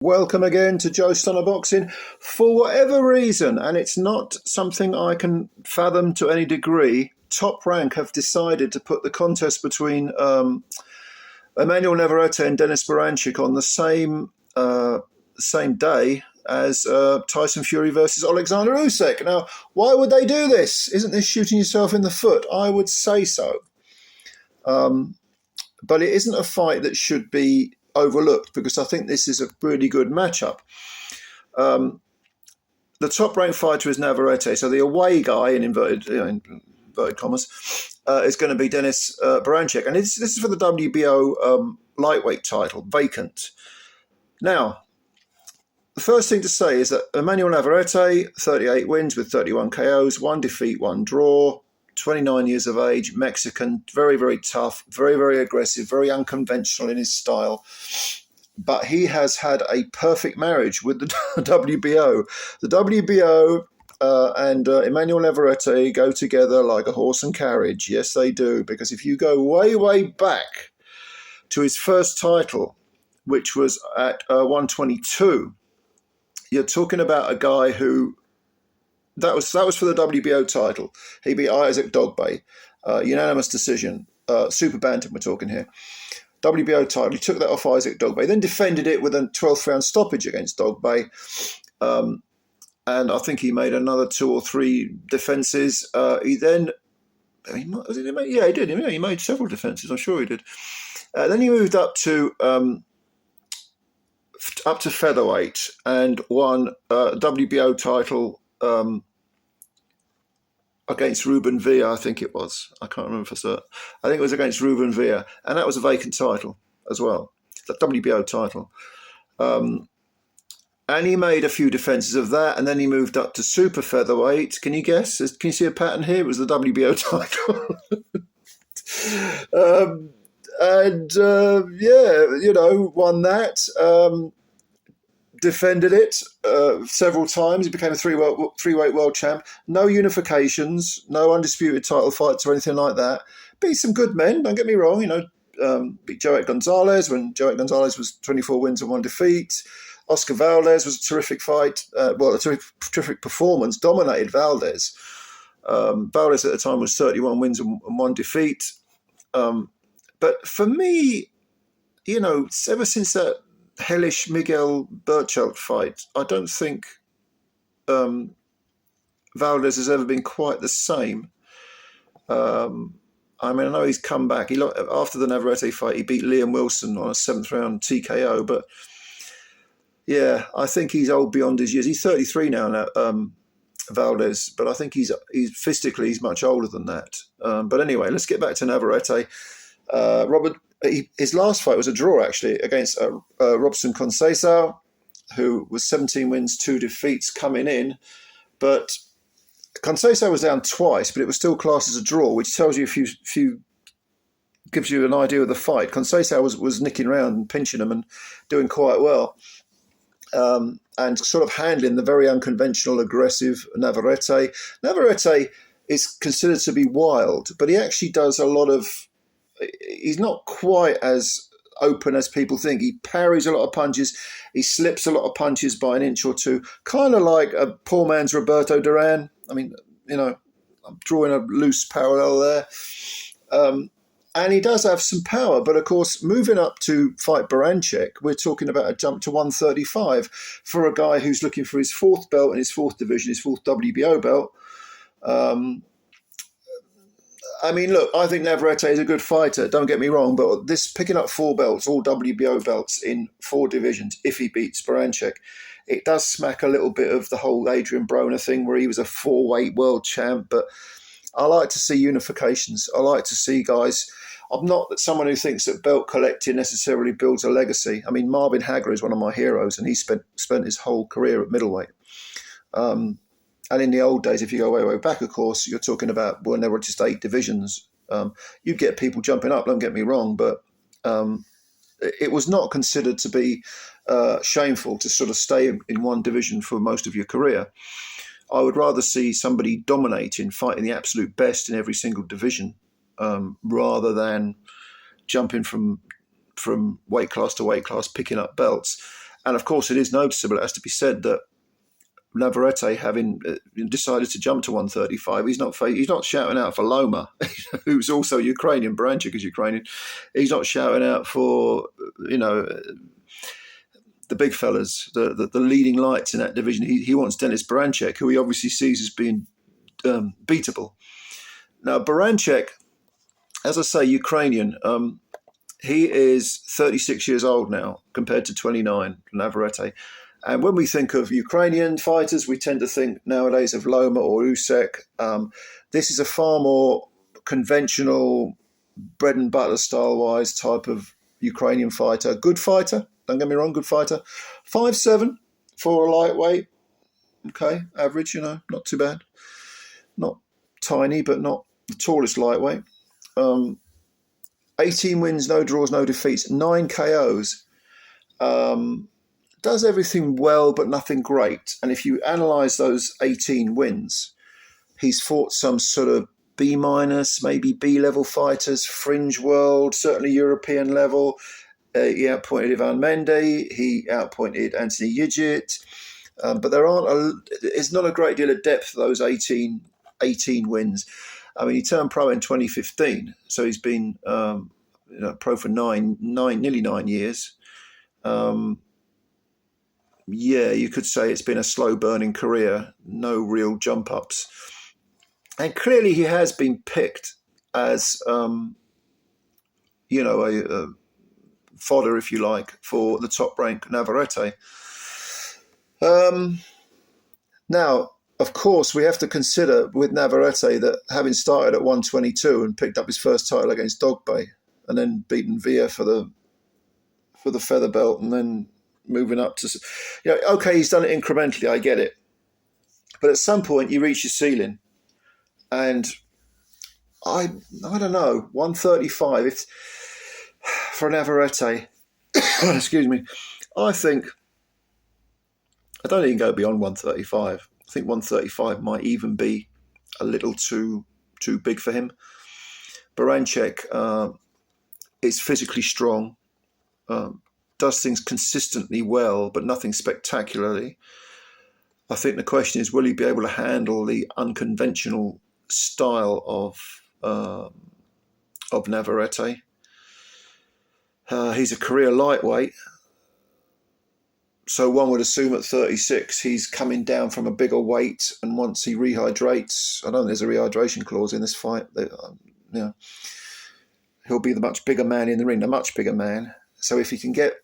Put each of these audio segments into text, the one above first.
Welcome again to Joe Stunner Boxing. For whatever reason, and it's not something I can fathom to any degree, Top Rank have decided to put the contest between EMANUEL NAVARRETE and DENYS BERINCHYK on the same day as Tyson Fury versus Alexander Usyk. Now, why would they do this? Isn't this shooting yourself in the foot? I would say so. But it isn't a fight that should be overlooked because I think this is a really good matchup. The top-ranked fighter is Navarrete, so the away guy, in inverted commas, is going to be Denys Berichyk, and this is for the WBO lightweight title, vacant. Now, the first thing to say is that EMANUEL Navarrete, 38 wins with 31 KOs, 1 defeat, 1 draw, 29 years of age, Mexican, very, very tough, very, very aggressive, very unconventional in his style. But he has had a perfect marriage with the WBO. The WBO and EMANUEL Navarrete go together like a horse and carriage. Yes, they do. Because if you go way, way back to his first title, which was at 122, you're talking about a guy who that was for the WBO title. He beat Isaac Dogboe, unanimous decision, super bantam we're talking here. WBO title, he took that off Isaac Dogboe, then defended it with a 12th round stoppage against Dogboe. And I think he made another 2 or 3 defenses. He did. He made several defenses. I'm sure he did. Then he moved up to featherweight and won WBO title against Ruben Villa, I think it was. I can't remember for certain. I think it was against Ruben Villa, and that was a vacant title as well, the WBO title. And he made a few defenses of that, and then he moved up to super featherweight. Can you guess? Can you see a pattern here? It was the WBO title. Won that. Defended it several times. He became a three-weight world champ. No unifications, no undisputed title fights or anything like that. Beat some good men, don't get me wrong. Beat Joet Gonzalez when Joet Gonzalez was 24 wins and 1 defeat. Oscar Valdez was a terrific fight. A terrific performance. Dominated Valdez. Valdez at the time was 31 wins and 1 defeat. But for me, ever since that hellish Miguel Berchelt fight, I don't think Valdez has ever been quite the same. I know he's come back. After the Navarrete fight, he beat Liam Wilson on a 7th round TKO. But yeah, I think he's old beyond his years. He's 33 now, Valdez. But I think he's physically he's much older than that. But anyway, let's get back to Navarrete. His last fight was a draw, actually, against Robson Conceição, who was 17 wins, 2 defeats coming in. But Conceição was down twice, but it was still classed as a draw, which tells you gives you an idea of the fight. Conceição was nicking around and pinching him and doing quite well. And sort of handling the very unconventional, aggressive Navarrete. Navarrete is considered to be wild, but he actually does a lot of... He's not quite as open as people think. He parries a lot of punches. He slips a lot of punches by an inch or two, kind of like a poor man's Roberto Duran. I mean, I'm drawing a loose parallel there. And he does have some power. But, of course, moving up to fight Berinchyk, we're talking about a jump to 135 for a guy who's looking for his 4th belt in his 4th division, his 4th WBO belt. Look, I think Navarrete is a good fighter, don't get me wrong, but this picking up 4 belts, all WBO belts in 4 divisions, if he beats Berinchyk, it does smack a little bit of the whole Adrian Broner thing where he was a 4-weight world champ, but I like to see unifications. I like to see guys... I'm not someone who thinks that belt collecting necessarily builds a legacy. I mean, Marvin Hagler is one of my heroes, and he spent his whole career at middleweight. And in the old days, if you go way, way back, of course, you're talking about when there were just 8 divisions. You'd get people jumping up, don't get me wrong, but it was not considered to be shameful to sort of stay in one division for most of your career. I would rather see somebody dominating, fighting the absolute best in every single division, rather than jumping from weight class to weight class, picking up belts. And of course, it is noticeable, it has to be said, that Navarrete, having decided to jump to 135, he's not shouting out for Loma, who's also Ukrainian. Berinchyk is Ukrainian. He's not shouting out for, the big fellas, the leading lights in that division. He wants Denys Berinchyk, who he obviously sees as being beatable. Now, Berinchyk, as I say, Ukrainian. He is 36 years old now, compared to 29, Navarrete. And when we think of Ukrainian fighters, we tend to think nowadays of Loma or Usyk. This is a far more conventional, bread and butter style-wise type of Ukrainian fighter. Good fighter, don't get me wrong, good fighter. 5'7" for a lightweight. Okay, average, not too bad. Not tiny, but not the tallest lightweight. 18 wins, no draws, no defeats, 9 KOs. Does everything well, but nothing great. And if you analyse those 18 wins, he's fought some sort of B-, maybe B-level fighters, fringe world, certainly European level. He outpointed Ivan Mendy. He outpointed Anthony Yigit. But there's not a great deal of depth to those 18 wins. I mean, he turned pro in 2015, so he's been pro for nearly 9 years. Yeah, you could say it's been a slow-burning career, no real jump-ups. And clearly he has been picked as, a fodder, if you like, for the top-ranked Navarrete. Now, of course, we have to consider with Navarrete that having started at 122 and picked up his first title against Dogbe, and then beaten Villa for the feather belt, and then moving up to, okay, he's done it incrementally, I get it. But at some point you reach your ceiling. And I don't know, 135, it's for Navarrete, excuse me, I don't even go beyond 135. I think 135 might even be a little too big for him. Berinchyk is physically strong, does things consistently well, but nothing spectacularly. I think the question is, will he be able to handle the unconventional style of Navarrete? He's a career lightweight, so one would assume at 36 he's coming down from a bigger weight, and once he rehydrates, I don't think there's a rehydration clause in this fight. He'll be the much bigger man in the ring, a much bigger man. So if he can get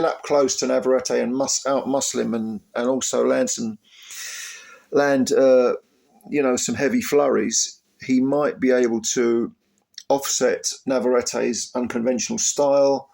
up close to Navarrete and out-muscle him and also land some heavy flurries, he might be able to offset Navarrete's unconventional style.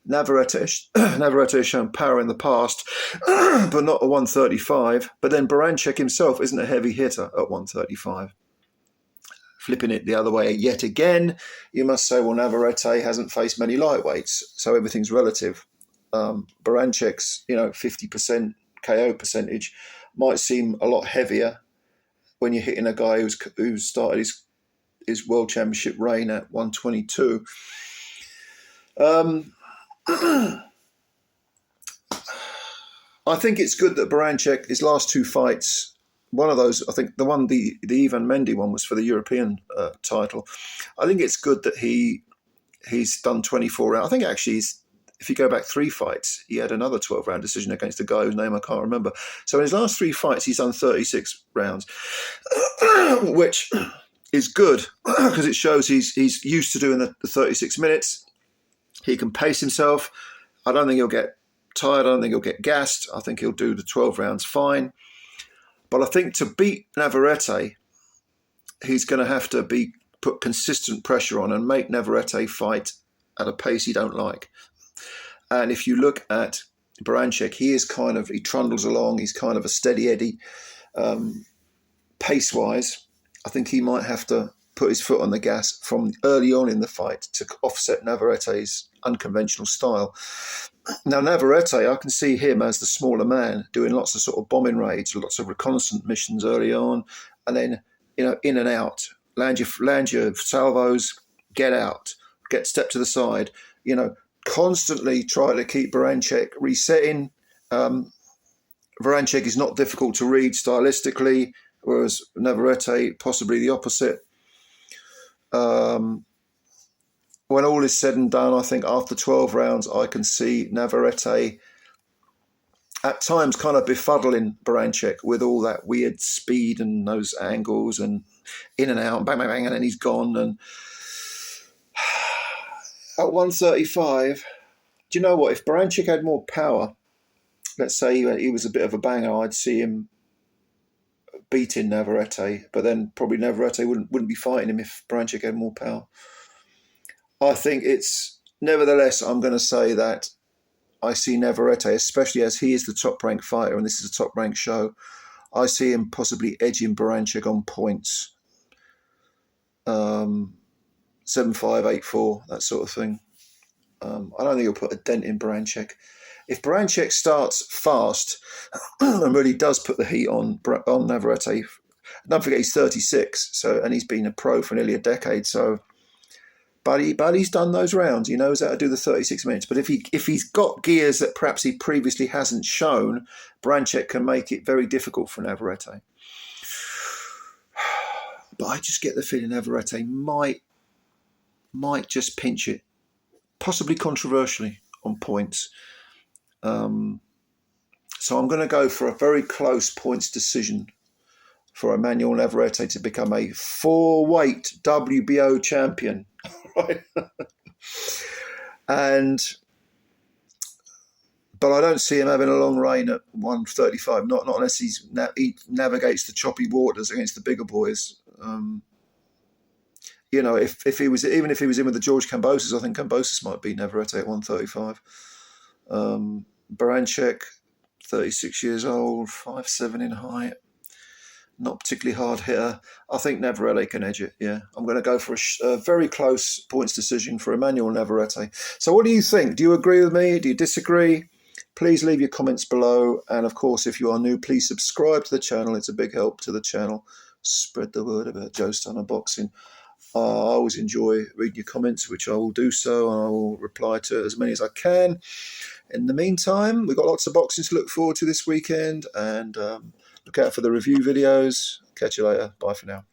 Navarrete has shown power in the past, but not at 135. But then Berinchyk himself isn't a heavy hitter at 135. Flipping it the other way yet again, you must say, well, Navarrete hasn't faced many lightweights, so everything's relative. Berincyk's 50% KO percentage might seem a lot heavier when you're hitting a guy who's started his world championship reign at 122. I think it's good that Berinchyk, his last 2 fights, one of those, I think the Ivan Mendy one was for the European title. I think it's good that he's done 24 rounds. I think actually, if you go back 3 fights, he had another 12-round decision against a guy whose name I can't remember. So in his last 3 fights, he's done 36 rounds, which is good because it shows he's used to doing the 36 minutes. He can pace himself. I don't think he'll get tired. I don't think he'll get gassed. I think he'll do the 12 rounds fine. But I think to beat Navarrete, he's going to have to put consistent pressure on and make Navarrete fight at a pace he don't like. And if you look at Berinchyk, he trundles along. He's kind of a steady Eddie pace-wise. I think he might have to put his foot on the gas from early on in the fight to offset Navarrete's unconventional style. Now, Navarrete, I can see him as the smaller man doing lots of sort of bombing raids, lots of reconnaissance missions early on, and then, in and out, land your salvos, get out, step to the side, constantly try to keep Berinchyk resetting Berinchyk is not difficult to read stylistically, whereas Navarrete possibly the opposite. When all is said and done, I think after 12 rounds, I can see Navarrete at times kind of befuddling Berinchyk with all that weird speed and those angles and in and out, bang, bang, bang, and then he's gone. And at 135, do you know what? If Berinchyk had more power, let's say he was a bit of a banger, I'd see him beating Navarrete, but then probably Navarrete wouldn't be fighting him if Berinchyk had more power. I think it's, nevertheless, I'm going to say that I see Navarrete, especially as he is the top-ranked fighter and this is a top-ranked show, I see him possibly edging Berinchyk on points. 7-5, 8-4, that sort of thing. I don't think he'll put a dent in Berinchyk. If Berinchyk starts fast and really does put the heat on Navarrete, don't forget he's 36, and he's been a pro for nearly a decade. So, but he's done those rounds. He knows how to do the 36 minutes. But if he's got gears that perhaps he previously hasn't shown, Berinchyk can make it very difficult for Navarrete. But I just get the feeling Navarrete might just pinch it, possibly controversially on points. So I'm going to go for a very close points decision for Emmanuel Navarrete to become a 4-weight WBO champion. Right? But I don't see him having a long reign at 135, not unless he navigates the choppy waters against the bigger boys. If he was in with the George Kambosos, I think Kambosos might beat Navarrete at 135. Berinchyk, 36 years old, 5'7" in height, not particularly hard hitter. I think Navarrete can edge it, yeah. I'm going to go for a very close points decision for Emmanuel Navarrete. So what do you think? Do you agree with me? Do you disagree? Please leave your comments below. And of course, if you are new, please subscribe to the channel. It's a big help to the channel. Spread the word about Joe Stunner Boxing. I always enjoy reading your comments, which I will do so, and I will reply to as many as I can. In the meantime, we've got lots of boxing to look forward to this weekend, and look out for the review videos. Catch you later. Bye for now.